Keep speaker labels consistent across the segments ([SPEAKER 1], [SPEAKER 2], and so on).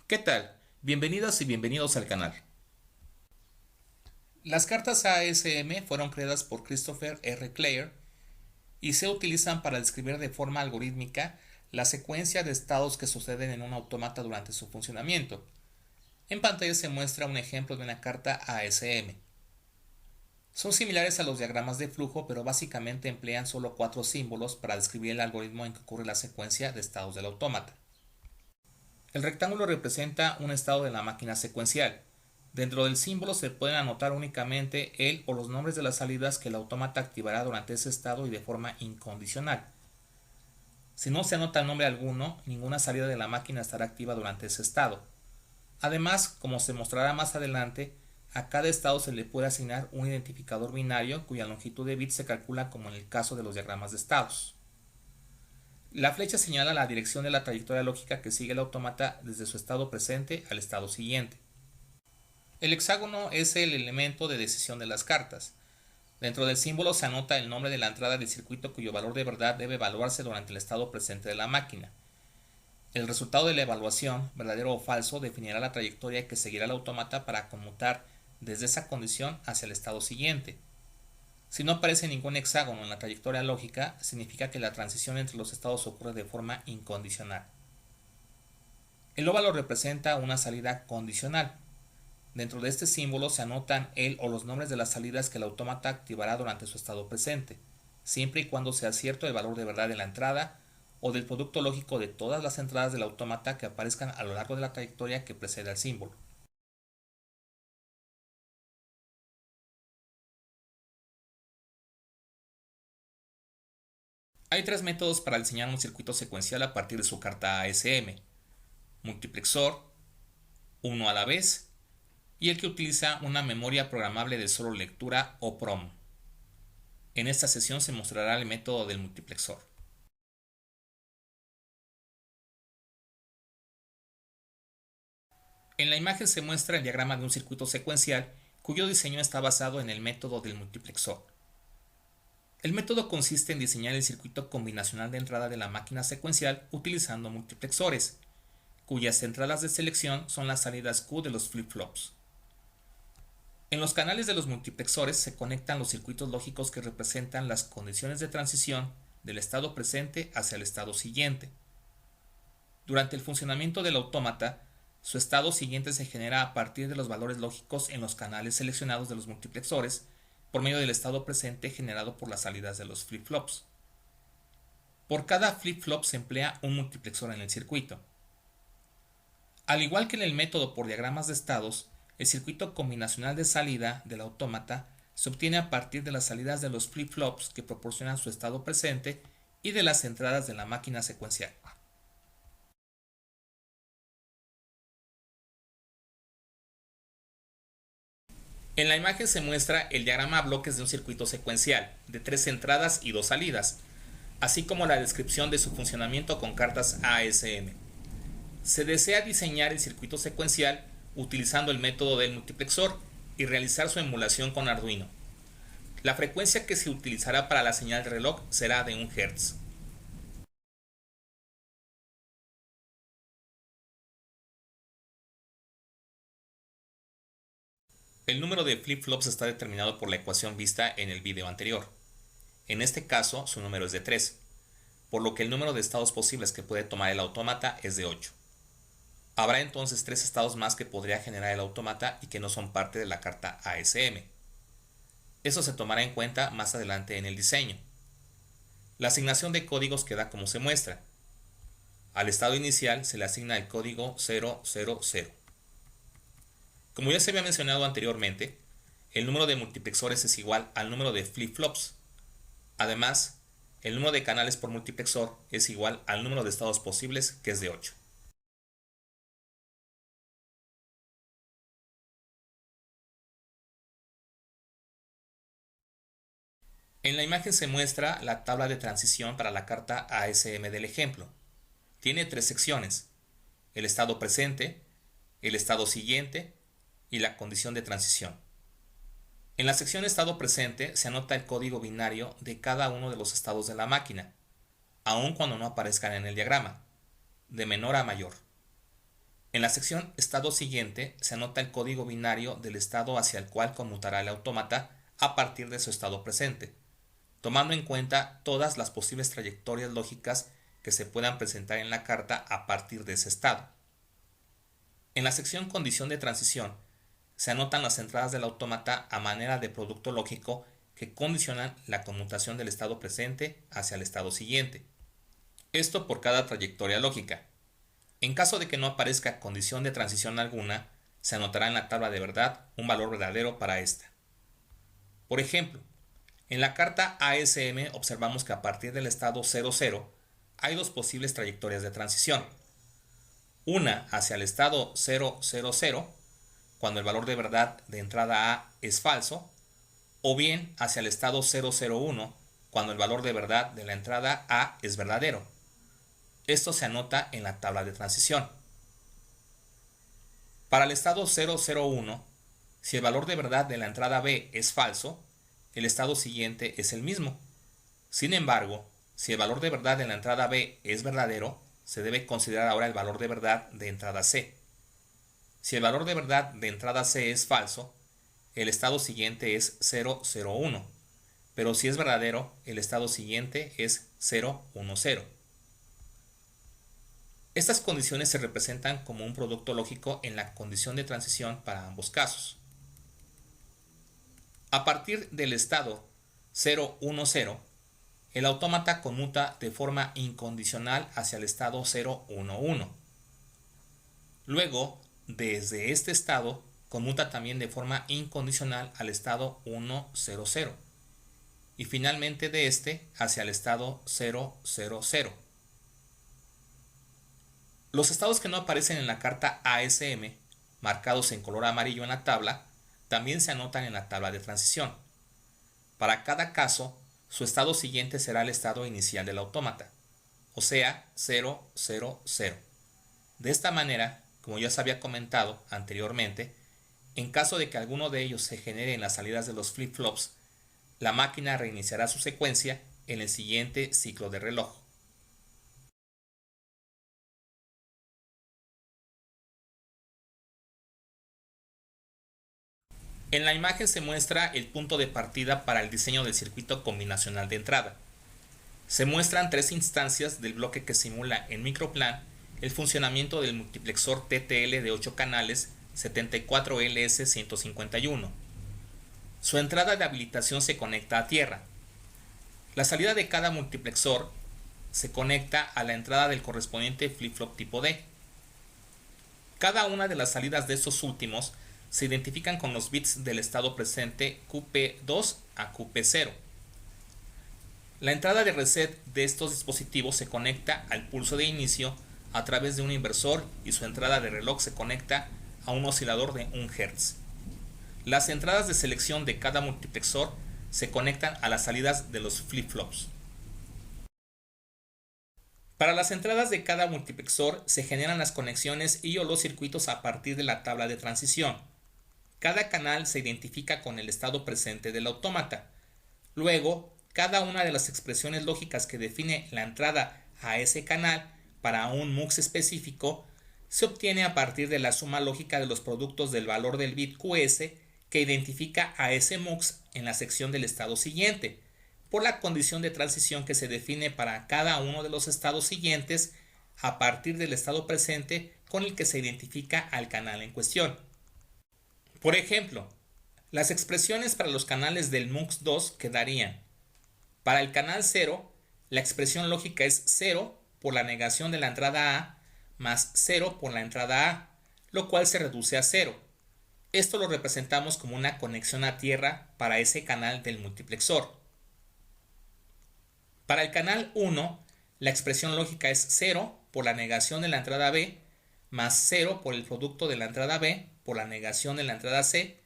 [SPEAKER 1] ¿Qué tal? Bienvenidas y bienvenidos al canal. Las cartas ASM fueron creadas por Christopher R. Clare y se utilizan para describir de forma algorítmica la secuencia de estados que suceden en un autómata durante su funcionamiento. En pantalla se muestra un ejemplo de una carta ASM. Son similares a los diagramas de flujo, pero básicamente emplean solo 4 símbolos para describir el algoritmo en que ocurre la secuencia de estados del autómata. El rectángulo representa un estado de la máquina secuencial. Dentro del símbolo se pueden anotar únicamente el o los nombres de las salidas que el autómata activará durante ese estado y de forma incondicional. Si no se anota nombre alguno, ninguna salida de la máquina estará activa durante ese estado. Además, como se mostrará más adelante, a cada estado se le puede asignar un identificador binario cuya longitud de bits se calcula como en el caso de los diagramas de estados. La flecha señala la dirección de la trayectoria lógica que sigue el autómata desde su estado presente al estado siguiente. El hexágono es el elemento de decisión de las cartas. Dentro del símbolo se anota el nombre de la entrada del circuito cuyo valor de verdad debe evaluarse durante el estado presente de la máquina. El resultado de la evaluación, verdadero o falso, definirá la trayectoria que seguirá el autómata para conmutar desde esa condición hacia el estado siguiente. Si no aparece ningún hexágono en la trayectoria lógica, significa que la transición entre los estados ocurre de forma incondicional. El óvalo representa una salida condicional. Dentro de este símbolo se anotan el o los nombres de las salidas que el autómata activará durante su estado presente, siempre y cuando sea cierto el valor de verdad de la entrada o del producto lógico de todas las entradas del autómata que aparezcan a lo largo de la trayectoria que precede al símbolo. Hay 3 métodos para diseñar un circuito secuencial a partir de su carta ASM: multiplexor, uno a la vez, y el que utiliza una memoria programable de solo lectura o PROM. En esta sesión se mostrará el método del multiplexor. En la imagen se muestra el diagrama de un circuito secuencial cuyo diseño está basado en el método del multiplexor. El método consiste en diseñar el circuito combinacional de entrada de la máquina secuencial utilizando multiplexores, cuyas entradas de selección son las salidas Q de los flip-flops. En los canales de los multiplexores se conectan los circuitos lógicos que representan las condiciones de transición del estado presente hacia el estado siguiente. Durante el funcionamiento del autómata, su estado siguiente se genera a partir de los valores lógicos en los canales seleccionados de los multiplexores por medio del estado presente generado por las salidas de los flip-flops. Por cada flip-flop se emplea un multiplexor en el circuito. Al igual que en el método por diagramas de estados, el circuito combinacional de salida del autómata se obtiene a partir de las salidas de los flip-flops que proporcionan su estado presente y de las entradas de la máquina secuencial. En la imagen se muestra el diagrama a bloques de un circuito secuencial, de 3 entradas y 2 salidas, así como la descripción de su funcionamiento con cartas ASM. Se desea diseñar el circuito secuencial utilizando el método del multiplexor y realizar su emulación con Arduino. La frecuencia que se utilizará para la señal de reloj será de 1 Hz. El número de flip-flops está determinado por la ecuación vista en el video anterior. En este caso, su número es de 3, por lo que el número de estados posibles que puede tomar el autómata es de 8. Habrá entonces 3 estados más que podría generar el autómata y que no son parte de la carta ASM. Eso se tomará en cuenta más adelante en el diseño. La asignación de códigos queda como se muestra. Al estado inicial se le asigna el código 000. Como ya se había mencionado anteriormente, el número de multiplexores es igual al número de flip-flops. Además, el número de canales por multiplexor es igual al número de estados posibles, que es de 8. En la imagen se muestra la tabla de transición para la carta ASM del ejemplo. Tiene 3 secciones: el estado presente, el estado siguiente y la condición de transición. En la sección estado presente se anota el código binario de cada uno de los estados de la máquina, aun cuando no aparezcan en el diagrama, de menor a mayor. En la sección estado siguiente se anota el código binario del estado hacia el cual conmutará el autómata a partir de su estado presente, tomando en cuenta todas las posibles trayectorias lógicas que se puedan presentar en la carta a partir de ese estado. En la sección condición de transición se anotan las entradas del autómata a manera de producto lógico que condicionan la conmutación del estado presente hacia el estado siguiente. Esto por cada trayectoria lógica. En caso de que no aparezca condición de transición alguna, se anotará en la tabla de verdad un valor verdadero para esta. Por ejemplo, en la carta ASM observamos que a partir del estado 00 hay dos posibles trayectorias de transición. Una hacia el estado 000, cuando el valor de verdad de entrada A es falso, o bien hacia el estado 001, cuando el valor de verdad de la entrada A es verdadero. Esto se anota en la tabla de transición. Para el estado 001, si el valor de verdad de la entrada B es falso, el estado siguiente es el mismo. Sin embargo, si el valor de verdad de la entrada B es verdadero, se debe considerar ahora el valor de verdad de entrada C. Si el valor de verdad de entrada C es falso, el estado siguiente es 001, pero si es verdadero, el estado siguiente es 010. Estas condiciones se representan como un producto lógico en la condición de transición para ambos casos. A partir del estado 010, el autómata conmuta de forma incondicional hacia el estado 011. Luego, desde este estado, conmuta también de forma incondicional al estado 100. Y finalmente de este hacia el estado 000. Los estados que no aparecen en la carta ASM, marcados en color amarillo en la tabla, también se anotan en la tabla de transición. Para cada caso, su estado siguiente será el estado inicial del autómata, o sea, 000. De esta manera, como ya se había comentado anteriormente, en caso de que alguno de ellos se genere en las salidas de los flip-flops, la máquina reiniciará su secuencia en el siguiente ciclo de reloj. En la imagen se muestra el punto de partida para el diseño del circuito combinacional de entrada. Se muestran tres instancias del bloque que simula en microplan el funcionamiento del multiplexor TTL de 8 canales 74LS151. Su entrada de habilitación se conecta a tierra. La salida de cada multiplexor se conecta a la entrada del correspondiente flip-flop tipo D. Cada una de las salidas de estos últimos se identifican con los bits del estado presente QP2 a QP0. La entrada de reset de estos dispositivos se conecta al pulso de inicio a través de un inversor y su entrada de reloj se conecta a un oscilador de 1 Hz. Las entradas de selección de cada multiplexor se conectan a las salidas de los flip-flops. Para las entradas de cada multiplexor se generan las conexiones y o los circuitos a partir de la tabla de transición. Cada canal se identifica con el estado presente del autómata. Luego, cada una de las expresiones lógicas que define la entrada a ese canal para un MUX específico se obtiene a partir de la suma lógica de los productos del valor del bit QS que identifica a ese MUX en la sección del estado siguiente, por la condición de transición que se define para cada uno de los estados siguientes a partir del estado presente con el que se identifica al canal en cuestión. Por ejemplo, las expresiones para los canales del MUX2 quedarían: para el canal 0, la expresión lógica es 0 por la negación de la entrada A más 0 por la entrada A, lo cual se reduce a 0. Esto lo representamos como una conexión a tierra para ese canal del multiplexor. Para el canal 1, la expresión lógica es 0 por la negación de la entrada B más 0 por el producto de la entrada B por la negación de la entrada C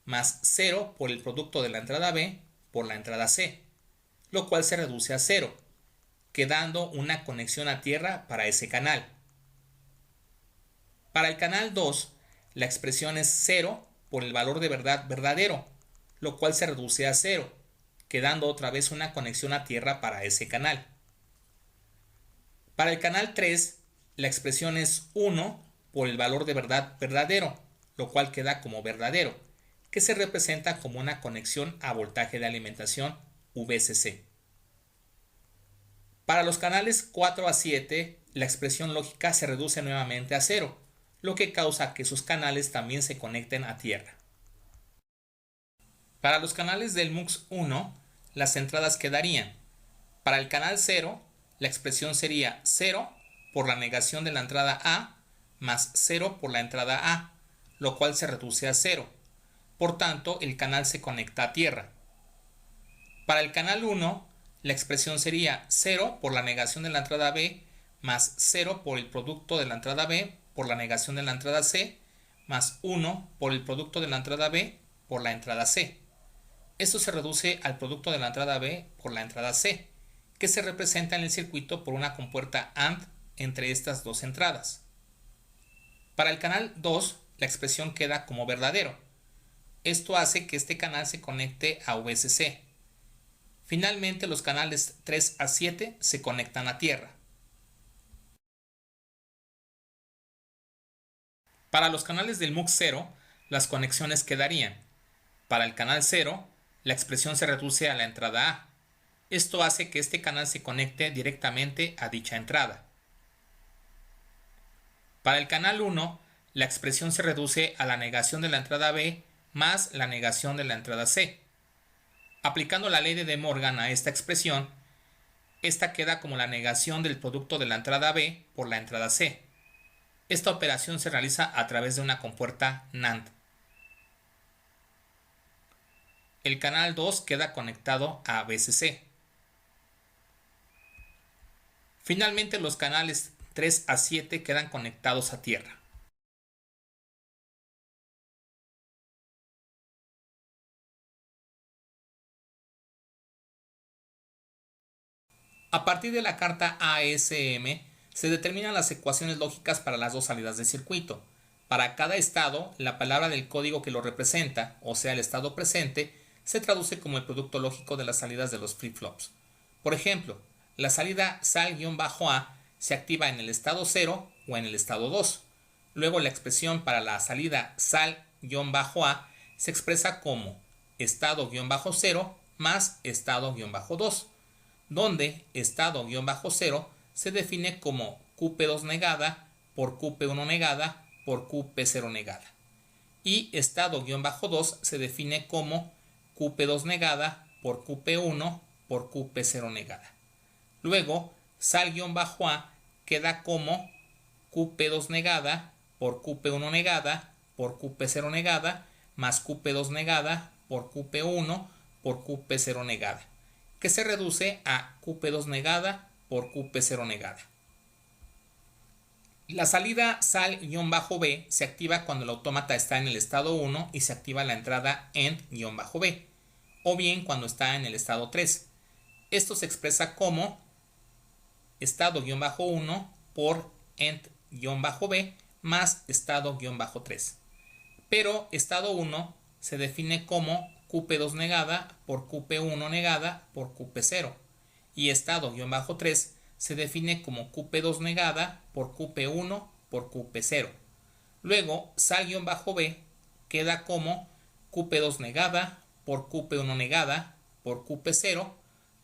[SPEAKER 1] más 0 por el producto de la entrada B por la entrada C, lo cual se reduce a 0, quedando una conexión a tierra para ese canal. Para el canal 2, la expresión es 0 por el valor de verdad verdadero, lo cual se reduce a 0, quedando otra vez una conexión a tierra para ese canal. Para el canal 3, la expresión es 1 por el valor de verdad verdadero, lo cual queda como verdadero, que se representa como una conexión a voltaje de alimentación VCC. Para los canales 4 a 7, la expresión lógica se reduce nuevamente a 0, lo que causa que sus canales también se conecten a tierra. Para los canales del MUX 1, las entradas quedarían: para el canal 0, la expresión sería 0 por la negación de la entrada A más 0 por la entrada A, lo cual se reduce a 0. Por tanto, el canal se conecta a tierra. Para el canal 1, la expresión sería 0 por la negación de la entrada B más 0 por el producto de la entrada B por la negación de la entrada C más 1 por el producto de la entrada B por la entrada C. Esto se reduce al producto de la entrada B por la entrada C, que se representa en el circuito por una compuerta AND entre estas dos entradas. Para el canal 2, la expresión queda como verdadero. Esto hace que este canal se conecte a VCC. Finalmente, los canales 3 a 7 se conectan a tierra. Para los canales del MUX 0, las conexiones quedarían: para el canal 0, la expresión se reduce a la entrada A. Esto hace que este canal se conecte directamente a dicha entrada. Para el canal 1, la expresión se reduce a la negación de la entrada B más la negación de la entrada C. Aplicando la ley de De Morgan a esta expresión, esta queda como la negación del producto de la entrada B por la entrada C. Esta operación se realiza a través de una compuerta NAND. El canal 2 queda conectado a VCC. Finalmente, los canales 3 a 7 quedan conectados a tierra. A partir de la carta ASM, se determinan las ecuaciones lógicas para las dos salidas del circuito. Para cada estado, la palabra del código que lo representa, o sea el estado presente, se traduce como el producto lógico de las salidas de los flip-flops. Por ejemplo, la salida sal-a se activa en el estado 0 o en el estado 2. Luego la expresión para la salida sal-a se expresa como estado-0 más estado-2, donde estado-0 se define como Qp2 negada por Qp1 negada por Qp0 negada. Y estado-2 se define como Qp2 negada por Qp1 por Qp0 negada. Luego, sal-a queda como Qp2 negada por Qp1 negada por Qp0 negada más Qp2 negada por Qp1 por Qp0 negada, que se reduce a Qp2 negada por Qp0 negada. La salida sal-b se activa cuando el autómata está en el estado 1 y se activa la entrada end-b, o bien cuando está en el estado 3. Esto se expresa como estado-1 por end-b más estado-3. Pero estado 1 se define como Qp2 negada por Qp1 negada por Qp0 y estado-3 se define como Qp2 negada por Qp1 por Qp0. Luego, sal-b queda como Qp2 negada por Qp1 negada por Qp0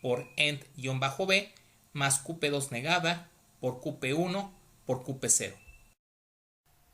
[SPEAKER 1] por end-b más Qp2 negada por Qp1 por Qp0.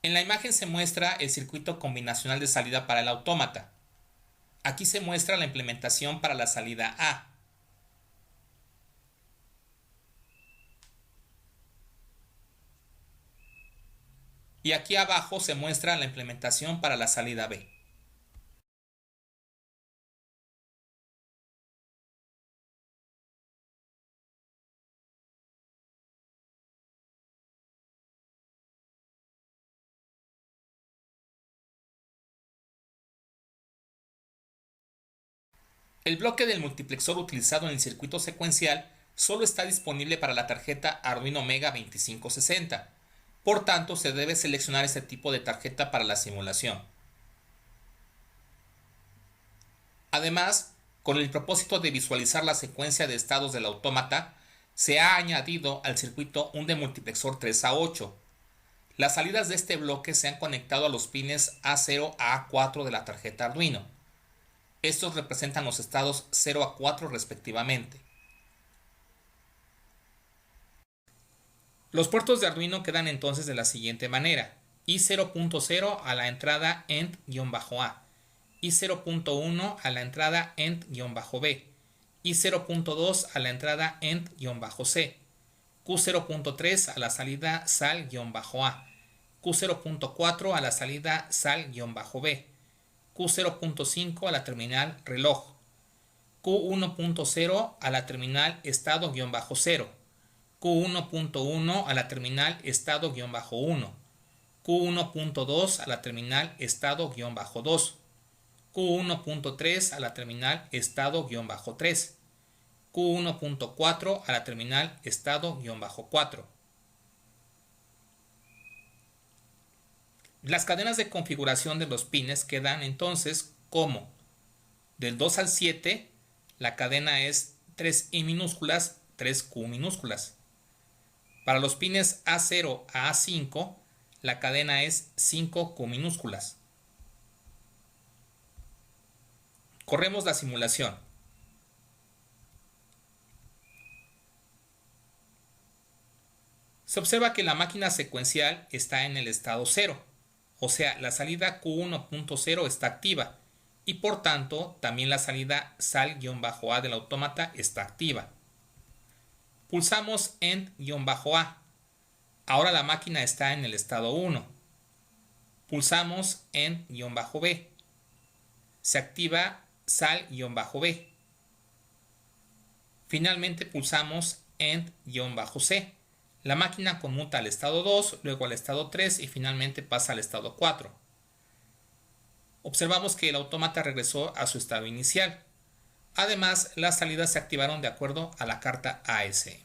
[SPEAKER 1] En la imagen se muestra el circuito combinacional de salida para el autómata. Aquí se muestra la implementación para la salida A. Y aquí abajo se muestra la implementación para la salida B. El bloque del multiplexor utilizado en el circuito secuencial solo está disponible para la tarjeta Arduino Mega 2560. Por tanto, se debe seleccionar este tipo de tarjeta para la simulación. Además, con el propósito de visualizar la secuencia de estados del autómata, se ha añadido al circuito un demultiplexor 3 a 8. Las salidas de este bloque se han conectado a los pines A0 a A4 de la tarjeta Arduino. Estos representan los estados 0 a 4 respectivamente. Los puertos de Arduino quedan entonces de la siguiente manera: I0.0 a la entrada END-A, I0.1 a la entrada END-B, I0.2 a la entrada END-C, Q0.3 a la salida SAL-A, Q0.4 a la salida SAL-B, Q0.5 a la terminal reloj, Q1.0 a la terminal estado-0, Q1.1 a la terminal estado-1, Q1.2 a la terminal estado-2, Q1.3 a la terminal estado-3, Q1.4 a la terminal estado-4. Las cadenas de configuración de los pines quedan entonces como: del 2 al 7, la cadena es 3I minúsculas, 3Q minúsculas. Para los pines A0 a A5, la cadena es 5Q minúsculas. Corremos la simulación. Se observa que la máquina secuencial está en el estado 0, o sea, la salida Q1.0 está activa y por tanto también la salida SAL-A del autómata está activa. Pulsamos END-A. Ahora la máquina está en el estado 1. Pulsamos END-B. Se activa SAL-B. Finalmente pulsamos END-C. La máquina conmuta al estado 2, luego al estado 3 y finalmente pasa al estado 4. Observamos que el autómata regresó a su estado inicial. Además, las salidas se activaron de acuerdo a la carta ASM.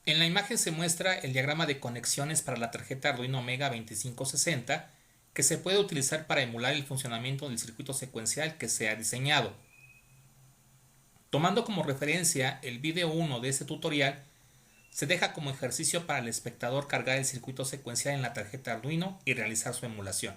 [SPEAKER 1] En la imagen se muestra el diagrama de conexiones para la tarjeta Arduino Mega 2560 que se puede utilizar para emular el funcionamiento del circuito secuencial que se ha diseñado. Tomando como referencia el video 1 de este tutorial, se deja como ejercicio para el espectador cargar el circuito secuencial en la tarjeta Arduino y realizar su emulación.